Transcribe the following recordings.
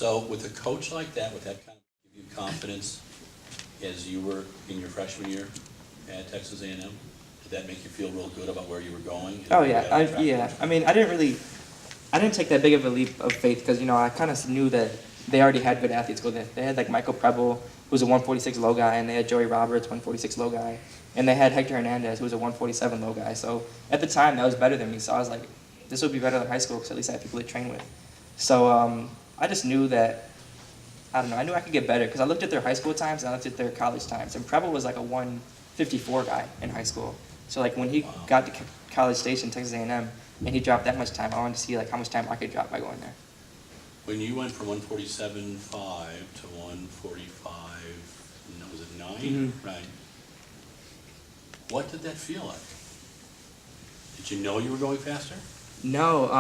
So with a coach like that, would that kind of give you confidence as you were in your freshman year at Texas A&M? Did that make you feel real good about where you were going? Oh yeah, yeah. I mean, I didn't take that big of a leap of faith because, you know, I kind of knew that they already had good athletes go there. They had like Michael Preble, who's a 146 low guy, and they had Joey Roberts, 146 low guy, and they had Hector Hernandez, who was a 147 low guy. So at the time, that was better than me. So I was like, this would be better than high school because at least I had people to train with. So I just knew that, I don't know, I knew I could get better because I looked at their high school times and I looked at their college times. And Preble was like a 154 guy in high school. So like when he got to College Station, Texas A&M, and he dropped that much time, I wanted to see like how much time I could drop by going there. When you went from 147.5 to 145, no, was it 9? Mm-hmm. Right. What did that feel like? Did you know you were going faster? No,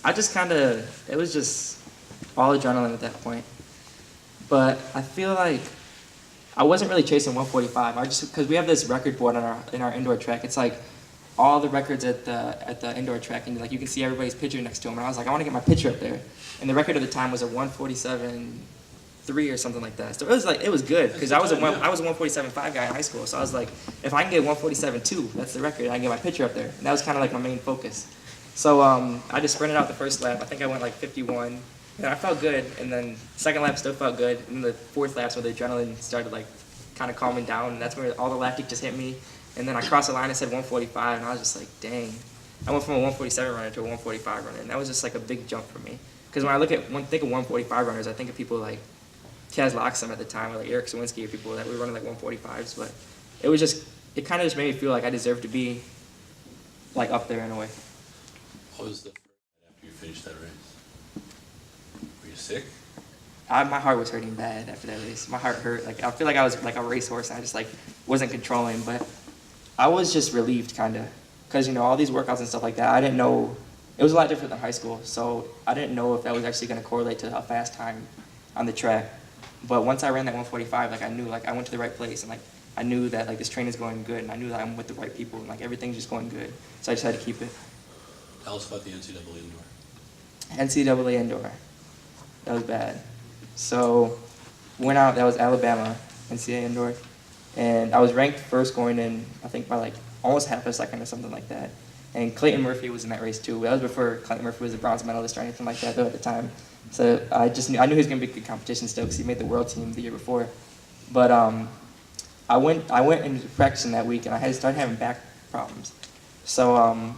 I just kind of, it was just all adrenaline at that point. But I feel like I wasn't really chasing 145. I just, because we have this record board on in our indoor track. It's like all the records at the indoor track, and like you can see everybody's picture next to them. And I was like, I want to get my picture up there. And the record at the time was a 147.3 or something like that. So it was good because I was a 147.5 guy in high school. So I was like, if I can get 147.2, that's the record. I can get my picture up there. And that was kind of like my main focus. So I just sprinted out the first lap. I think I went like 51. And I felt good. And then second lap still felt good. And the fourth lap's where the adrenaline started like kind of calming down. And that's where all the lactic just hit me. And then I crossed the line and said 145, and I was just like, dang. I went from a 147 runner to a 145 runner, and that was just like a big jump for me. Because when I think of 145 runners, I think of people like Kaz Loxam at the time, or like Eric Sawinski, or people that were running like 145s. But it kind of just made me feel like I deserved to be like up there in a way. What was the first after you finished that race? Were you sick? My heart was hurting bad after that race. My heart hurt. Like I feel like I was like a racehorse, and I just like wasn't controlling, but I was just relieved, kind of, because, you know, all these workouts and stuff like that, I didn't know, it was a lot different than high school, so I didn't know if that was actually going to correlate to a fast time on the track. But once I ran that 145, like I knew, like I went to the right place, and like I knew that like this training's going good, and I knew that I'm with the right people, and like everything's just going good, so I just had to keep it. Tell us about the NCAA indoor. NCAA indoor, that was bad. So went out, that was Alabama, NCAA indoor. And I was ranked first going in, I think, by like almost half a second or something like that. And Clayton Murphy was in that race too. That was before Clayton Murphy was a bronze medalist or anything like that though at the time. So I knew he was going to be good competition still because he made the world team the year before. But I went into practicing that week and I started having back problems. So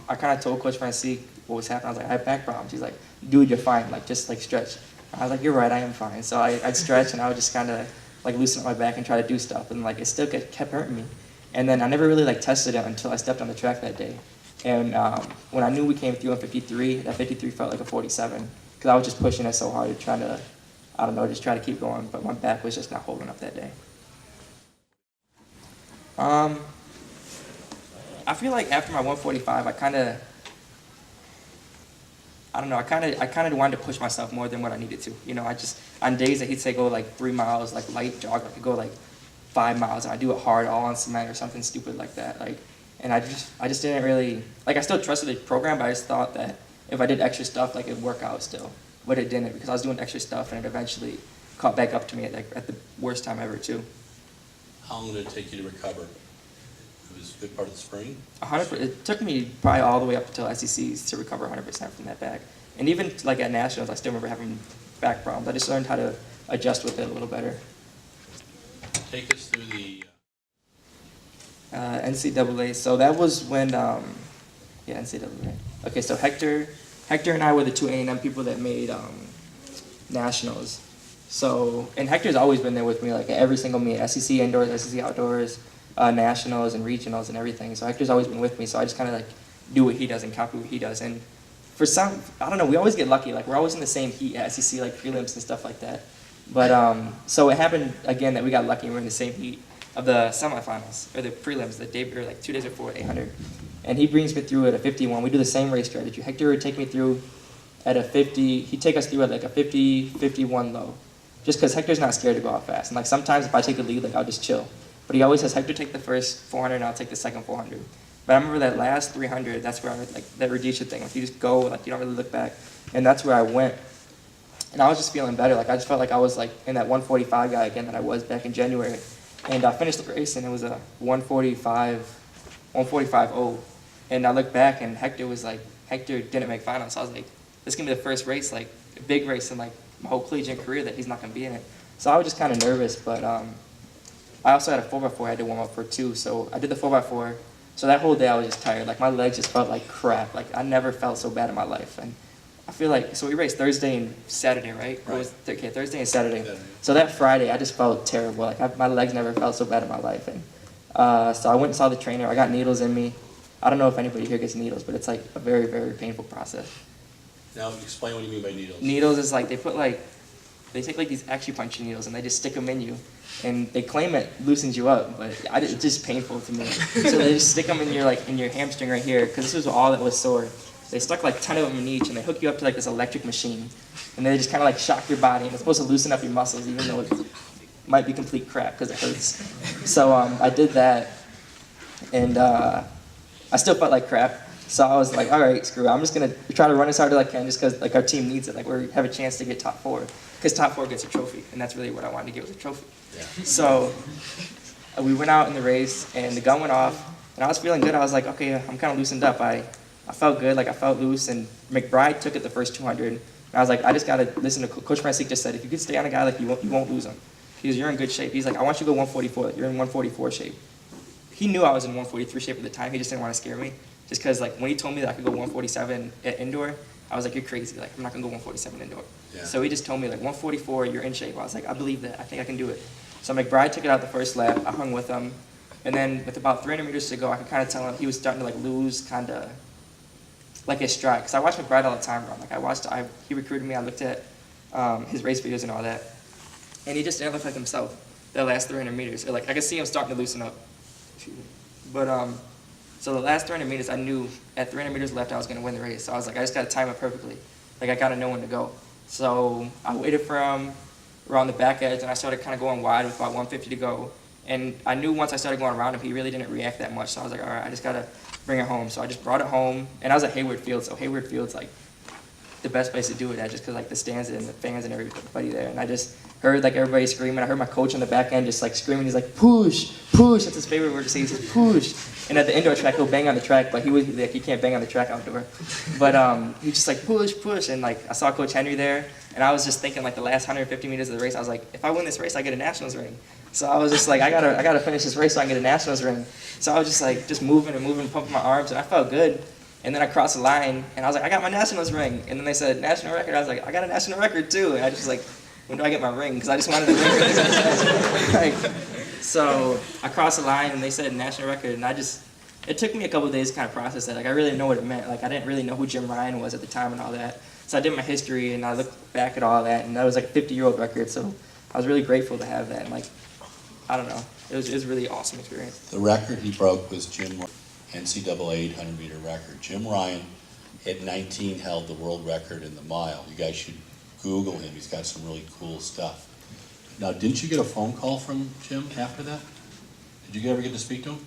I kind of told Coach Francique what was happening. I was like, I have back problems. He's like, dude, you're fine. Like just like stretch. I was like, you're right, I am fine. So I'd stretch and I would just kind of like loosen up my back and try to do stuff, and like it still kept hurting me. And then I never really like tested it until I stepped on the track that day. And when I knew we came through on 53, that 53 felt like a 47 because I was just pushing it so hard, trying to, I don't know, just try to keep going. But my back was just not holding up that day. I feel like after my 145, I kind of wanted to push myself more than what I needed to. You know, on days that he'd say go like 3 miles, like light jog, I could go like 5 miles, and I do it hard all on cement or something stupid like that. Like, and I just didn't really, like I still trusted the program, but I just thought that if I did extra stuff, like it'd work out still. But it didn't because I was doing extra stuff, and it eventually caught back up to me at the worst time ever too. How long did it take you to recover? It was a good part of the spring? 100%. It took me probably all the way up until SECs to recover 100% from that back. And even like at nationals, I still remember having back problems. I just learned how to adjust with it a little better. Take us through the NCAA. So that was when, NCAA. Okay, so Hector and I were the two A&M people that made nationals. So, and Hector's always been there with me, like at every single meet, SEC indoors, SEC outdoors, nationals and regionals and everything. So Hector's always been with me. So I just kind of like do what he does and copy what he does. And for some, I don't know, we always get lucky. Like we're always in the same heat at SEC, like prelims and stuff like that. But so it happened again that we got lucky and we're in the same heat of the semifinals or the prelims the day or like 2 days before 800. And he brings me through at a 51. We do the same race strategy. Hector would take me through at a 50. He'd take us through at like a 50, 51 low. Just because Hector's not scared to go out fast. And like sometimes if I take the lead, like I'll just chill. But he always says, Hector, take the first 400 and I'll take the second 400. But I remember that last 300, that's where I like that Rhodesia thing. Like you just go, like you don't really look back. And that's where I went. and I was just feeling better. Like I just felt like I was like in that 145 guy again that I was back in January. And I finished the race and it was a 145.0. And I looked back and Hector didn't make finals. So I was like, this is gonna be the first race, like a big race in like my whole collegiate career that he's not gonna be in it. So I was just kind of nervous, but I also had a 4x4 I had to warm up for too. So I did the 4x4. So that whole day I was just tired. Like my legs just felt like crap. Like I never felt so bad in my life. And I feel like, so we raced Thursday and Saturday, right? Okay, Thursday and Saturday. So that Friday I just felt terrible. Like my legs never felt so bad in my life. And so I went and saw the trainer. I got needles in me. I don't know if anybody here gets needles, but it's like a very, very painful process. Now, explain what you mean by needles. Needles is like they take like these acupuncture needles and they just stick them in you, and they claim it loosens you up, but it's just painful to me. So they just stick them in your hamstring right here, because this was all that was sore. They stuck like 10 of them in each, and they hook you up to like this electric machine, and they just kind of like shock your body, and it's supposed to loosen up your muscles, even though it might be complete crap because it hurts. So I did that, and I still felt like crap. So I was like, all right, screw it. I'm just going to try to run as hard as I can just because like, our team needs it. Like, we have a chance to get top 4. Because top 4 gets a trophy, and that's really what I wanted to get, was a trophy. Yeah. So we went out in the race, and the gun went off, and I was feeling good. I was like, okay, I'm kind of loosened up. I felt good. Like, I felt loose, and McBride took it the first 200. And I was like, I just got to listen to Coach Francis just said, if you could stay on a guy, like, you won't lose him. You're in good shape. He's like, I want you to go 144. Like, you're in 144 shape. He knew I was in 143 shape at the time. He just didn't want to scare me. Just because, like, when he told me that I could go 147 at indoor, I was like, you're crazy. Like, I'm not going to go 147 indoor. Yeah. So he just told me, like, 144, you're in shape. I was like, I believe that. I think I can do it. So McBride took it out the first lap. I hung with him. And then with about 300 meters to go, I could kind of tell him he was starting to, like, lose kind of, like, his stride. Because I watched McBride all the time run. Like, he recruited me. I looked at his race videos and all that. And he just didn't look like himself the last 300 meters. Or, like, I could see him starting to loosen up. But, so the last 300 meters, I knew at 300 meters left I was going to win the race. So I was like, I just got to time it perfectly. Like, I got to know when to go. So I waited for him around the back edge, and I started kind of going wide with about 150 to go. And I knew once I started going around him, he really didn't react that much. So I was like, all right, I just got to bring it home. So I just brought it home. And I was at Hayward Field, so Hayward Field's like the best place to do it at, just because like the stands and the fans and everybody there. And I just heard like everybody screaming. I heard my coach on the back end just like screaming. He's like, push, push. That's his favorite word to say. He says, push. And at the indoor track, he'll bang on the track, but he can't bang on the track outdoor. But he just like push, push. And like I saw Coach Henry there, and I was just thinking like the last 150 meters of the race, I was like, if I win this race, I get a nationals ring. So I was just like, I gotta finish this race so I can get a nationals ring. So I was just like just moving and moving, pumping my arms, and I felt good. And then I crossed the line, and I was like, I got my nationals ring. And then they said national record. I was like, I got a national record too. And I just like, when do I get my ring? Because I just wanted the ring. Like, so I crossed the line, and they said national record, and it took me a couple of days to kind of process that. Like, I really didn't know what it meant. Like, I didn't really know who Jim Ryan was at the time and all that. So I did my history, and I looked back at all that, and that was like a 50-year-old record. So I was really grateful to have that. And like, I don't know, it was a really awesome experience. The record he broke was NCAA 800-meter record. Jim Ryan at 19 held the world record in the mile. You guys should Google him. He's got some really cool stuff. Now, didn't you get a phone call from Jim after that? Did you ever get to speak to him?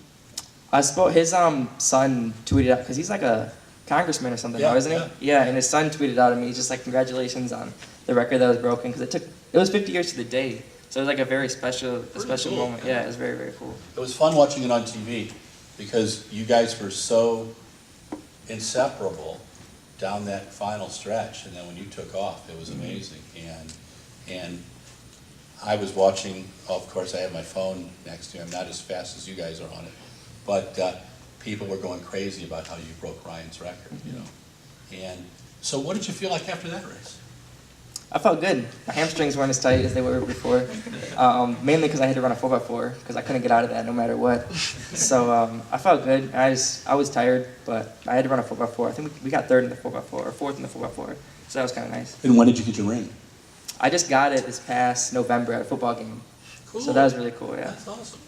I spoke. His son tweeted out, because he's like a congressman or something now, isn't he? Yeah, and his son tweeted out at me, just like, congratulations on the record that was broken, because it was 50 years to the day. So it was like a very special cool moment. Yeah, it was very, very cool. It was fun watching it on TV, because you guys were so inseparable down that final stretch, and then when you took off, it was amazing. And I was watching, of course I had my phone next to me. I'm not as fast as you guys are on it, but people were going crazy about how you broke Ryan's record, you know. And so what did you feel like after that race? I felt good. My hamstrings weren't as tight as they were before, mainly because I had to run a 4x4, because I couldn't get out of that no matter what. So I felt good. I was tired, but I had to run a 4x4. I think we got third in the 4x4, or fourth in the 4x4, so that was kind of nice. And when did you get your ring? I just got it this past November at a football game. Cool. So that was really cool, yeah. That's awesome.